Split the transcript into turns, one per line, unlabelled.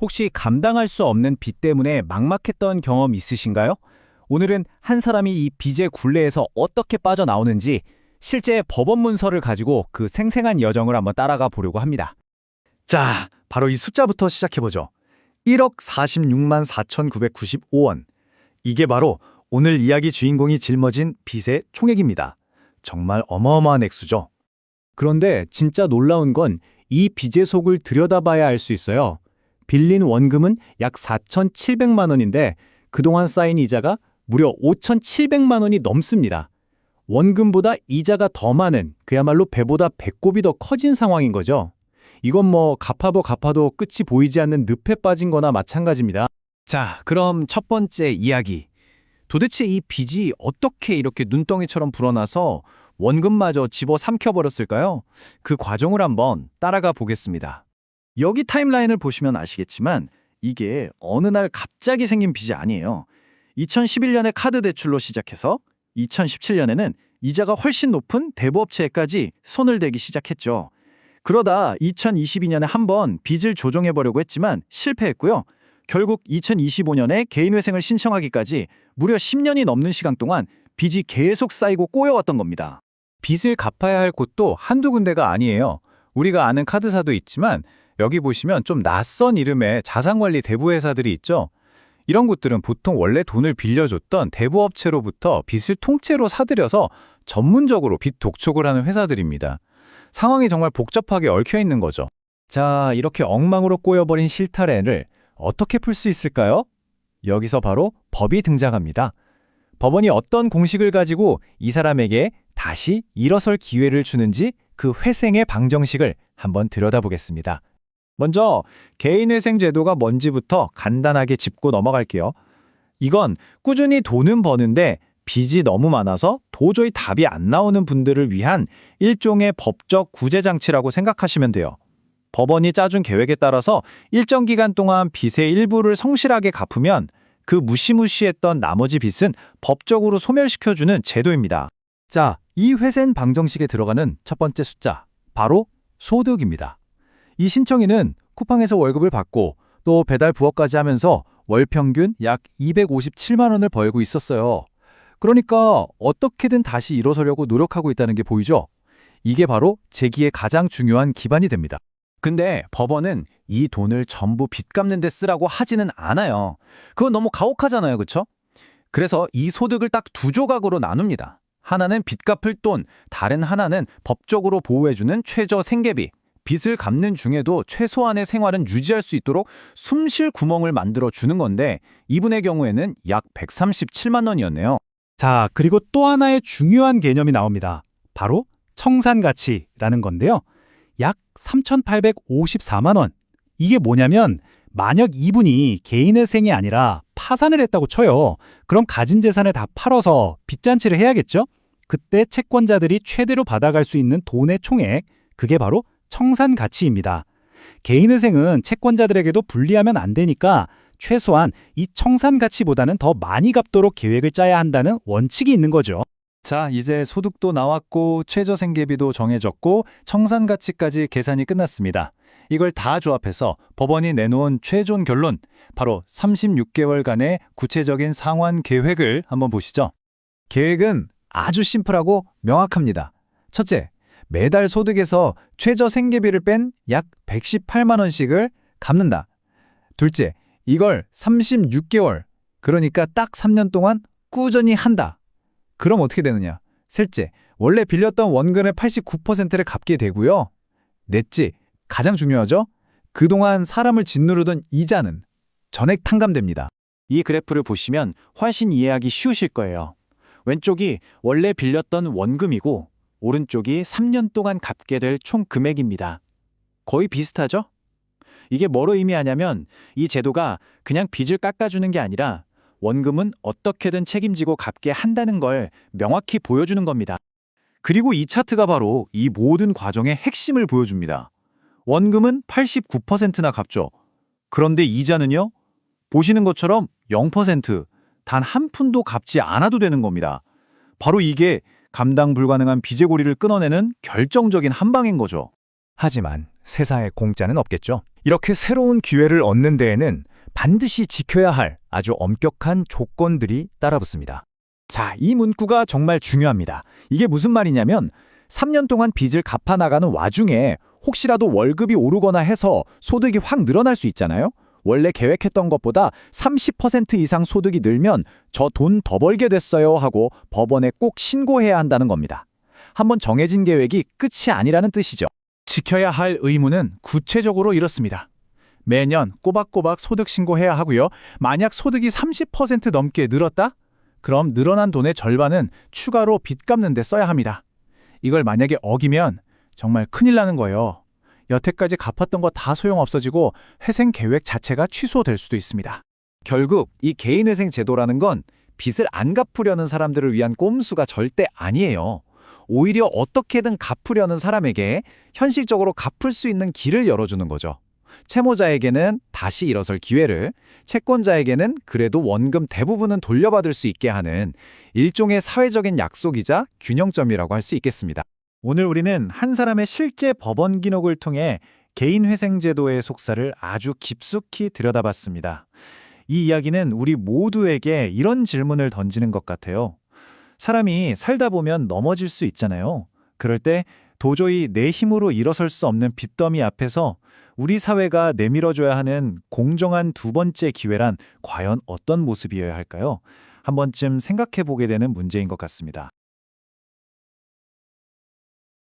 혹시 감당할 수 없는 빚 때문에 막막했던 경험 있으신가요? 오늘은 한 사람이 이 빚의 굴레에서 어떻게 빠져나오는지 실제 법원 문서를 가지고 그 생생한 여정을 한번 따라가 보려고 합니다.
자, 바로 이 숫자부터 시작해보죠. 1억 46만 4,995원. 이게 바로 오늘 이야기 주인공이 짊어진 빚의 총액입니다. 정말 어마어마한 액수죠.
그런데 진짜 놀라운 건 이 빚의 속을 들여다봐야 알 수 있어요. 빌린 원금은 약 4,700만 원인데 그동안 쌓인 이자가 무려 5,700만 원이 넘습니다. 원금보다 이자가 더 많은 그야말로 배보다 배꼽이 더 커진 상황인 거죠. 이건 뭐 갚아도 끝이 보이지 않는 늪에 빠진 거나 마찬가지입니다. 자, 그럼 첫 번째 이야기. 도대체 이 빚이 어떻게 이렇게 눈덩이처럼 불어나서 원금마저 집어삼켜버렸을까요? 그 과정을 한번 따라가 보겠습니다.
여기 타임라인을 보시면 아시겠지만 이게 어느 날 갑자기 생긴 빚이 아니에요. 2011년에 카드 대출로 시작해서 2017년에는 이자가 훨씬 높은 대부업체에까지 손을 대기 시작했죠. 그러다 2022년에 한번 빚을 조정해보려고 했지만 실패했고요. 결국 2025년에 개인회생을 신청하기까지 무려 10년이 넘는 시간 동안 빚이 계속 쌓이고 꼬여왔던 겁니다.
빚을 갚아야 할 곳도 한두 군데가 아니에요. 우리가 아는 카드사도 있지만 여기 보시면 좀 낯선 이름의 자산관리 대부회사들이 있죠. 이런 곳들은 보통 원래 돈을 빌려줬던 대부업체로부터 빚을 통째로 사들여서 전문적으로 빚 독촉을 하는 회사들입니다. 상황이 정말 복잡하게 얽혀 있는 거죠. 자, 이렇게 엉망으로 꼬여버린 실타래를 어떻게 풀 수 있을까요? 여기서 바로 법이 등장합니다. 법원이 어떤 공식을 가지고 이 사람에게 다시 일어설 기회를 주는지 그 회생의 방정식을 한번 들여다보겠습니다. 먼저 개인회생 제도가 뭔지부터 간단하게 짚고 넘어갈게요. 이건 꾸준히 돈은 버는데 빚이 너무 많아서 도저히 답이 안 나오는 분들을 위한 일종의 법적 구제 장치라고 생각하시면 돼요. 법원이 짜준 계획에 따라서 일정 기간 동안 빚의 일부를 성실하게 갚으면 그 무시무시했던 나머지 빚은 법적으로 소멸시켜주는 제도입니다. 자, 이 회생 방정식에 들어가는 첫 번째 숫자, 바로 소득입니다. 이 신청인은 쿠팡에서 월급을 받고 또 배달 부업까지 하면서 월 평균 약 257만 원을 벌고 있었어요. 그러니까 어떻게든 다시 일어서려고 노력하고 있다는 게 보이죠? 이게 바로 재기의 가장 중요한 기반이 됩니다. 근데 법원은 이 돈을 전부 빚 갚는 데 쓰라고 하지는 않아요. 그건 너무 가혹하잖아요, 그렇죠? 그래서 이 소득을 딱 두 조각으로 나눕니다. 하나는 빚 갚을 돈, 다른 하나는 법적으로 보호해주는 최저 생계비. 빚을 갚는 중에도 최소한의 생활은 유지할 수 있도록 숨 쉴 구멍을 만들어 주는 건데 이분의 경우에는 약 137만 원이었네요. 자, 그리고 또 하나의 중요한 개념이 나옵니다. 바로 청산가치라는 건데요. 약 3,854만 원. 이게 뭐냐면 만약 이분이 개인회생이 아니라 파산을 했다고 쳐요. 그럼 가진 재산을 다 팔아서 빚잔치를 해야겠죠? 그때 채권자들이 최대로 받아갈 수 있는 돈의 총액, 그게 바로 청산가치입니다. 개인회생은 채권자들에게도 불리하면 안 되니까 최소한 이 청산가치보다는 더 많이 갚도록 계획을 짜야 한다는 원칙이 있는 거죠. 자, 이제 소득도 나왔고 최저생계비도 정해졌고 청산가치까지 계산이 끝났습니다. 이걸 다 조합해서 법원이 내놓은 최종 결론, 바로 36개월간의 구체적인 상환 계획을 한번 보시죠. 계획은 아주 심플하고 명확합니다. 첫째, 매달 소득에서 최저생계비를 뺀 약 118만 원씩을 갚는다. 둘째, 이걸 36개월, 그러니까 딱 3년 동안 꾸준히 한다. 그럼 어떻게 되느냐? 셋째, 원래 빌렸던 원금의 89%를 갚게 되고요. 넷째, 가장 중요하죠? 그동안 사람을 짓누르던 이자는 전액 탕감됩니다. 이 그래프를 보시면 훨씬 이해하기 쉬우실 거예요. 왼쪽이 원래 빌렸던 원금이고 오른쪽이 3년 동안 갚게 될 총 금액입니다. 거의 비슷하죠? 이게 뭐로 의미하냐면 이 제도가 그냥 빚을 깎아주는 게 아니라 원금은 어떻게든 책임지고 갚게 한다는 걸 명확히 보여주는 겁니다. 그리고 이 차트가 바로 이 모든 과정의 핵심을 보여줍니다. 원금은 89%나 갚죠. 그런데 이자는요? 보시는 것처럼 0%, 단 한 푼도 갚지 않아도 되는 겁니다. 바로 이게 감당 불가능한 빚의 고리를 끊어내는 결정적인 한 방인 거죠. 하지만
세사에 공짜는 없겠죠. 이렇게 새로운 기회를 얻는 데에는 반드시 지켜야 할 아주 엄격한 조건들이 따라붙습니다.
자, 이 문구가 정말 중요합니다. 이게 무슨 말이냐면 3년 동안 빚을 갚아 나가는 와중에 혹시라도 월급이 오르거나 해서 소득이 확 늘어날 수 있잖아요. 원래 계획했던 것보다 30% 이상 소득이 늘면 저 돈 더 벌게 됐어요 하고 법원에 꼭 신고해야 한다는 겁니다. 한번 정해진 계획이 끝이 아니라는 뜻이죠.
지켜야 할 의무는 구체적으로 이렇습니다. 매년 꼬박꼬박 소득 신고해야 하고요. 만약 소득이 30% 넘게 늘었다? 그럼 늘어난 돈의 절반은 추가로 빚 갚는 데 써야 합니다. 이걸 만약에 어기면 정말 큰일 나는 거예요. 여태까지 갚았던 거 다 소용없어지고 회생 계획 자체가 취소될 수도 있습니다.
결국 이 개인회생 제도라는 건 빚을 안 갚으려는 사람들을 위한 꼼수가 절대 아니에요. 오히려 어떻게든 갚으려는 사람에게 현실적으로 갚을 수 있는 길을 열어주는 거죠. 채무자에게는 다시 일어설 기회를, 채권자에게는 그래도 원금 대부분은 돌려받을 수 있게 하는 일종의 사회적인 약속이자 균형점이라고 할 수 있겠습니다.
오늘 우리는 한 사람의 실제 법원 기록을 통해 개인회생제도의 속사를 아주 깊숙이 들여다봤습니다. 이 이야기는 우리 모두에게 이런 질문을 던지는 것 같아요. 사람이 살다 보면 넘어질 수 있잖아요. 그럴 때 도저히 내 힘으로 일어설 수 없는 빚더미 앞에서 우리 사회가 내밀어줘야 하는 공정한 두 번째 기회란 과연 어떤 모습이어야 할까요? 한 번쯤 생각해 보게 되는 문제인 것 같습니다.